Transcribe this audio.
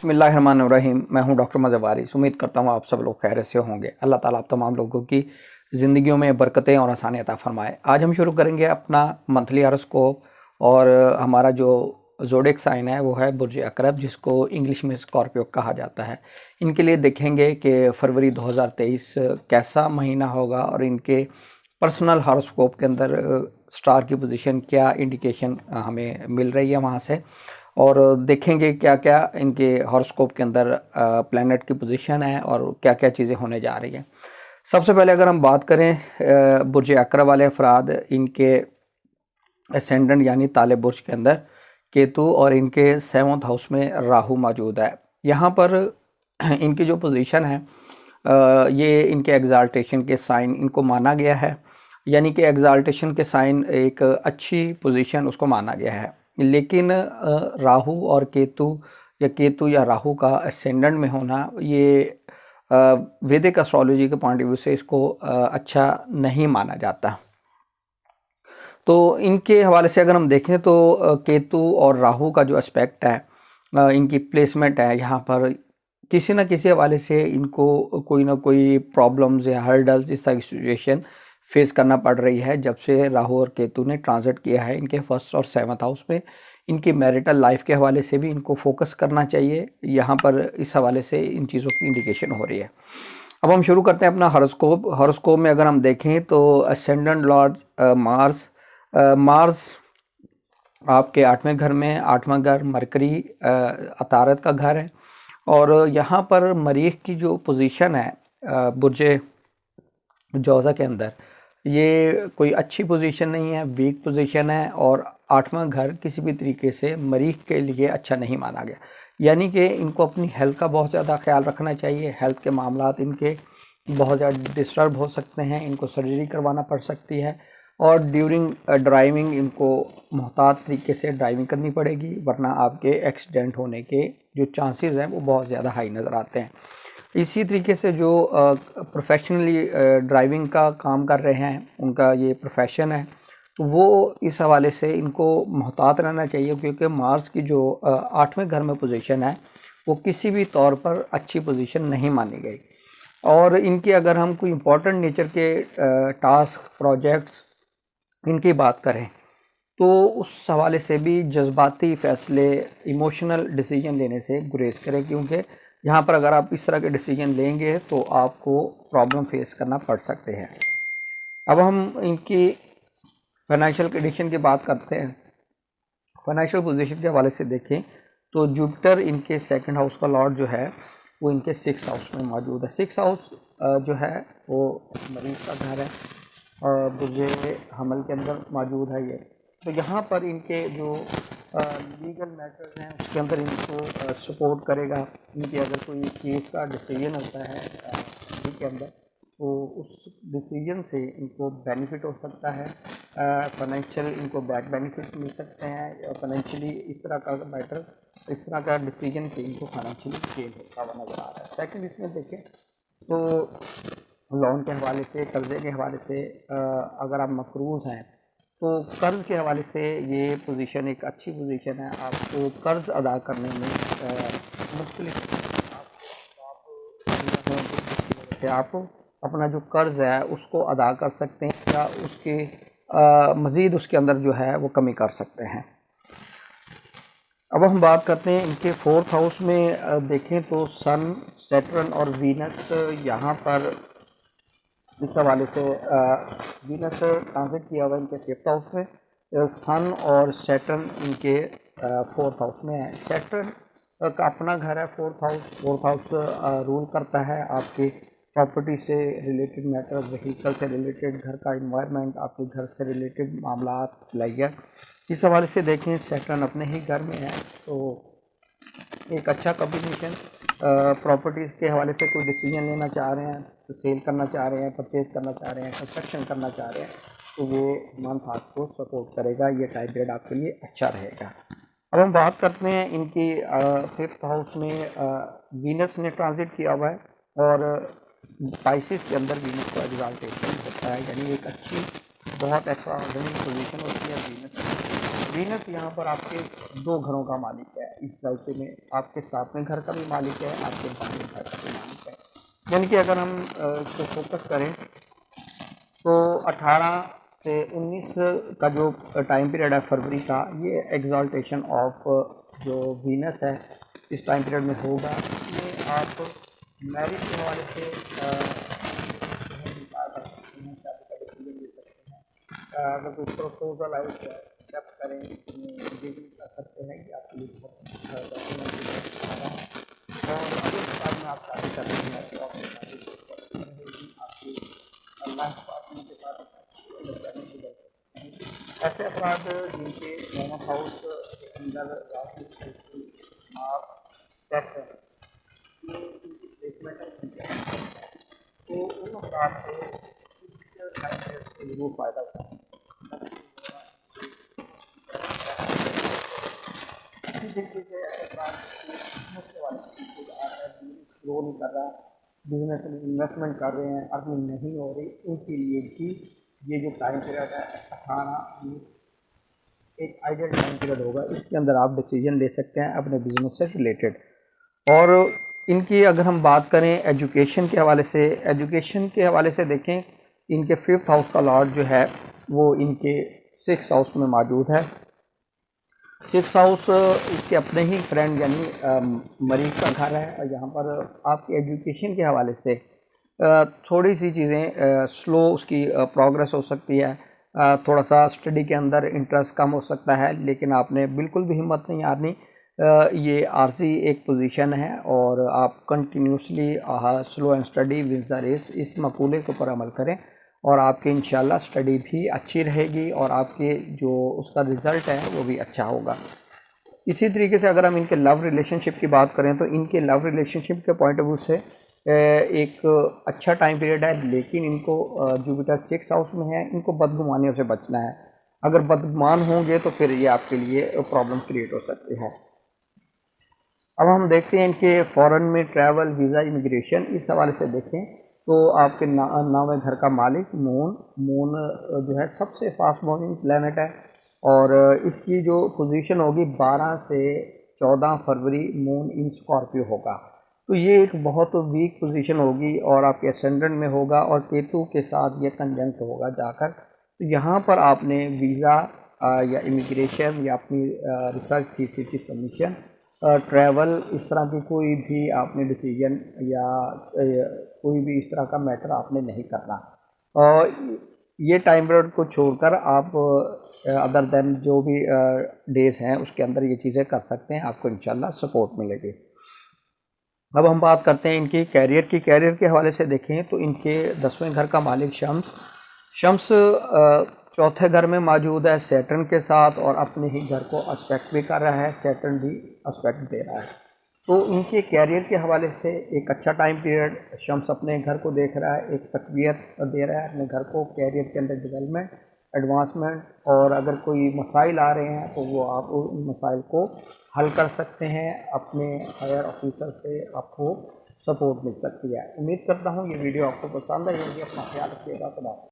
बिस्मिल्लाहिर्रहमानिर्रहीम। मैं हूं डॉक्टर मज़हर वारिस। उम्मीद करता हूं आप सब लोग खैर से होंगे। अल्लाह ताला आप तमाम लोगों की ज़िंदगियों में बरकतें और आसानी अता फरमाए। आज हम शुरू करेंगे अपना मंथली हॉरोस्कोप और हमारा जो ज़ोडिएक साइन है वो है बुर्ज अकरब, जिसको इंग्लिश में स्कॉर्पियो कहा जाता है। इनके लिए देखेंगे कि फरवरी 2023 कैसा महीना होगा और इनके पर्सनल हॉरोस्कोप के अंदर स्टार की पोजीशन क्या इंडिकेशन हमें मिल रही है वहाँ से, और देखेंगे क्या क्या इनके हॉरोस्कोप के अंदर प्लैनेट की पोजीशन है और क्या क्या चीज़ें होने जा रही हैं। सबसे पहले अगर हम बात करें बुर्ज अकरब वाले अफराद, इनके असेंडेंट यानी ताले बुर्ज के अंदर केतु और इनके 7th हाउस में राहु मौजूद है। यहाँ पर इनकी जो पोजीशन है ये इनके एग्जाल्टेशन के साइन इनको माना गया है, यानी कि एग्जाल्टेशन के साइन एक अच्छी पोजीशन उसको माना गया है। लेकिन राहु और केतु या राहु का असेंडेंट में होना ये वैदिक एस्ट्रोलॉजी के पॉइंट ऑफ व्यू से इसको अच्छा नहीं माना जाता। तो इनके हवाले से अगर हम देखें तो केतु और राहु का जो एस्पेक्ट है, इनकी प्लेसमेंट है, यहाँ पर किसी न किसी हवाले से इनको कोई ना कोई प्रॉब्लम्स या हर्डल्स इस तरह की सिचुएशन फेस करना पड़ रही है जब से राहु और केतु ने ट्रांजिट किया है इनके 1st और 7th हाउस में। इनकी मैरिटल लाइफ के हवाले से भी इनको फोकस करना चाहिए। यहाँ पर इस हवाले से इन चीज़ों की इंडिकेशन हो रही है। अब हम शुरू करते हैं अपना हॉरोस्कोप में अगर हम देखें तो असेंडेंट लॉर्ड मार्स आपके 8वें घर में, 8वां घर मरकरी अतारत का घर है, और यहाँ पर मरीख की जो पोजीशन है बुर्ज जोज़ा के अंदर ये कोई अच्छी पोजीशन नहीं है, वीक पोजीशन है, और 8वां घर किसी भी तरीके से मरीख के लिए अच्छा नहीं माना गया। यानी कि इनको अपनी हेल्थ का बहुत ज़्यादा ख्याल रखना चाहिए। हेल्थ के मामलात इनके बहुत ज़्यादा डिस्टर्ब हो सकते हैं, इनको सर्जरी करवाना पड़ सकती है, और ड्यूरिंग ड्राइविंग इनको मोहतात तरीके से ड्राइविंग करनी पड़ेगी, वरना आपके एक्सीडेंट होने के जो चांसेस हैं वो बहुत ज़्यादा हाई नज़र आते हैं। इसी तरीके से जो प्रोफेशनली ड्राइविंग का काम कर रहे हैं, उनका ये प्रोफेशन है, तो वो इस हवाले से इनको मोहतात रहना चाहिए, क्योंकि मार्स की जो 8वें घर में पोजीशन है वो किसी भी तौर पर अच्छी पोजीशन नहीं मानी गई। और इनकी अगर हम कोई इम्पोर्टेंट नेचर के टास्क प्रोजेक्ट्स इनकी बात करें तो उस हवाले से भी जज्बाती फ़ैसले, इमोशनल डिसीजन लेने से गुरेज करें, क्योंकि यहाँ पर अगर आप इस तरह के डिसीजन लेंगे तो आपको प्रॉब्लम फेस करना पड़ सकते हैं। अब हम इनकी फाइनेंशियल कंडीशन की बात करते हैं। फाइनेंशियल पोजीशन के हवाले से देखें तो जुपिटर इनके 2nd हाउस का लॉर्ड जो है वो इनके 6th हाउस में मौजूद है। 6th हाउस जो है वो मरीज का घर है और बुर्ज हमल के अंदर मौजूद है ये। तो यहाँ पर इनके जो लीगल मैटर्स हैं उसके अंदर इनको सपोर्ट करेगा। इनके अगर कोई केस का डिसीजन होता है के अंदर तो उस डिसीजन से इनको बेनिफिट हो सकता है, फाइनेंशियल इनको बैक बेनिफिट मिल सकते हैं। फाइनेंशियली इस तरह का मैटर, इस तरह का डिसीजन से इनको फाइनेंशियली गेन होता हुआ नज़र आ रहा है। सेकंड इसमें देखें तो लोन के हवाले से, कर्ज़े के हवाले से अगर आप मकरूज़ हैं तो कर्ज़ के हवाले से ये पोजीशन एक अच्छी पोजीशन है। आपको कर्ज़ अदा करने में मुख्तलिफ से आप अपना जो कर्ज़ है उसको अदा कर सकते हैं या उसके मज़ीद उसके अंदर जो है वो कमी कर सकते हैं। अब हम बात करते हैं इनके 4th हाउस में देखें तो सन, सैटर्न और वीनस, यहाँ पर इस हवाले से वीनस ट्रांजिट किया हुआ इनके 5th हाउस में, सन और सैटर्न इनके 4th हाउस में है। सैटर्न का अपना घर है 4th हाउस रूल करता है आपके प्रॉपर्टी से रिलेटेड मैटर, व्हीकल से रिलेटेड, घर का इन्वायरमेंट, आपके घर से रिलेटेड मामलात लाइए। इस हवाले से देखें सैटर्न अपने ही घर में है तो एक अच्छा कॉम्बिनेशन। प्रॉपर्टीज़ के हवाले से कोई डिसीजन लेना चाह रहे हैं, तो सेल करना चाह रहे हैं, परचेज़ करना चाह रहे हैं, कंस्ट्रक्शन करना चाह रहे हैं, तो ये मंथ आपको सपोर्ट करेगा। ये टाइम पीरियड आपके लिए अच्छा रहेगा। अब हम बात करते हैं इनकी 5th हाउस में वीनस ने ट्रांजिट किया हुआ है और पाइसिस के अंदर वीनस का एग्जाल्टेशन होता है, यानी एक अच्छी बहुत एक्स्ट्राऑर्डिनरी पोजीशन होती है वीनस। वीनस यहाँ पर आपके 2 घरों का मालिक है, इस रास्ते में आपके सातवें घर का भी मालिक है, आपके 12वें घर का भी मालिक है। यानी कि अगर हम इसको फोकस करें तो 18 से 19 का जो टाइम पीरियड है फरवरी का, ये एग्जॉल्टेशन ऑफ जो वीनस है इस टाइम पीरियड में होगा। ये आप मैरिज के हवाले से डिसीजन ले सकते हैं। अगर कोई प्रपोजल आए तो एक्सेप्ट करें, ये भी कर सकते हैं कि आपके लिए बहुत और अगर इस बात में आप शादी कर रहे हैं तो आपकी शादी रहेगी, आपकी लाइफ पार्टनर के साथ ऐसे अफराद जिनके दोनों हाउस के अंदर राशि सेट है, उनकी प्लेसमेंट है, तो उन अफराद से इस टाइम से जरूर फ़ायदा उठाएं। इसी तरीके से अफराद ग्रो नहीं कर रहा, बिजनेस में इन्वेस्टमेंट कर रहे हैं, अर्निंग नहीं हो रही, उनके लिए भी ये जो टाइम पीरियड है 18 एक आइडियल टाइम पीरियड होगा। इसके अंदर आप डिसीजन ले सकते हैं अपने बिजनेस से रिलेटेड। और इनकी अगर हम बात करें एजुकेशन के हवाले से देखें, इनके 5th हाउस का लॉर्ड जो है वो इनके 6th हाउस में मौजूद है। 6th हाउस इसके अपने ही फ्रेंड यानी मरीज का घर है, और यहाँ पर आपकी एजुकेशन के हवाले से थोड़ी सी चीज़ें स्लो उसकी प्रोग्रेस हो सकती है, थोड़ा सा स्टडी के अंदर इंटरेस्ट कम हो सकता है, लेकिन आपने बिल्कुल भी हिम्मत नहीं हारनी। ये आर्जी एक पोजीशन है और आप continuously slow and study wins the race, इस मकूले के ऊपर अमल करें और आपकी इंशाल्लाह स्टडी भी अच्छी रहेगी और आपके जो उसका रिज़ल्ट है वो भी अच्छा होगा। इसी तरीके से अगर हम इनके लव रिलेशनशिप की बात करें तो इनके लव रिलेशनशिप के पॉइंट ऑफ व्यू से एक अच्छा टाइम पीरियड है, लेकिन इनको जुपिटर 6th हाउस में है, इनको बदगुमानियों से बचना है। अगर बदगुमान होंगे तो फिर ये आपके लिए प्रॉब्लम क्रिएट हो सकती है। अब हम देखते हैं इनके फॉरेन में ट्रैवल, वीज़ा, इमिग्रेशन, इस हवाले से देखें तो आपके 9वें घर का मालिक मून जो है सबसे फास्ट मूविंग प्लैनेट है और इसकी जो पोजीशन होगी 12 से 14 फरवरी मून इन स्कॉर्पियो होगा, तो ये एक बहुत वीक पोजीशन होगी और आपके असेंडेंट में होगा और केतु के साथ ये कंजंक्ट होगा जाकर। तो यहाँ पर आपने वीज़ा या इमिग्रेशन या अपनी रिसर्च थीसिस की सबमिशन, ट्रैवल, इस तरह की कोई भी आपने डिसीजन या कोई भी इस तरह का मैटर आपने नहीं करना। और ये टाइम पीरियड को छोड़कर आप अदर देन जो भी डेज हैं उसके अंदर ये चीज़ें कर सकते हैं, आपको इंशाल्लाह सपोर्ट मिलेगी। अब हम बात करते हैं इनकी कैरियर के हवाले से देखें तो इनके 10वें घर का मालिक शम्स चौथे घर में मौजूद है सैटर्न के साथ और अपने ही घर को एस्पेक्ट भी कर रहा है, सैटर्न भी एस्पेक्ट दे रहा है। तो इनके कैरियर के हवाले से एक अच्छा टाइम पीरियड, शम्स अपने घर को देख रहा है, एक तकवीत दे रहा है अपने घर को, कैरियर के अंदर डेवलपमेंट, एडवांसमेंट, और अगर कोई मसाइल आ रहे हैं तो वो आप उन मसाइल को हल कर सकते हैं, अपने हायर ऑफिसर से आपको सपोर्ट मिल सकती है। उम्मीद करता हूँ ये वीडियो आपको पसंद आई होगी। अपना ख्याल रखिएगा।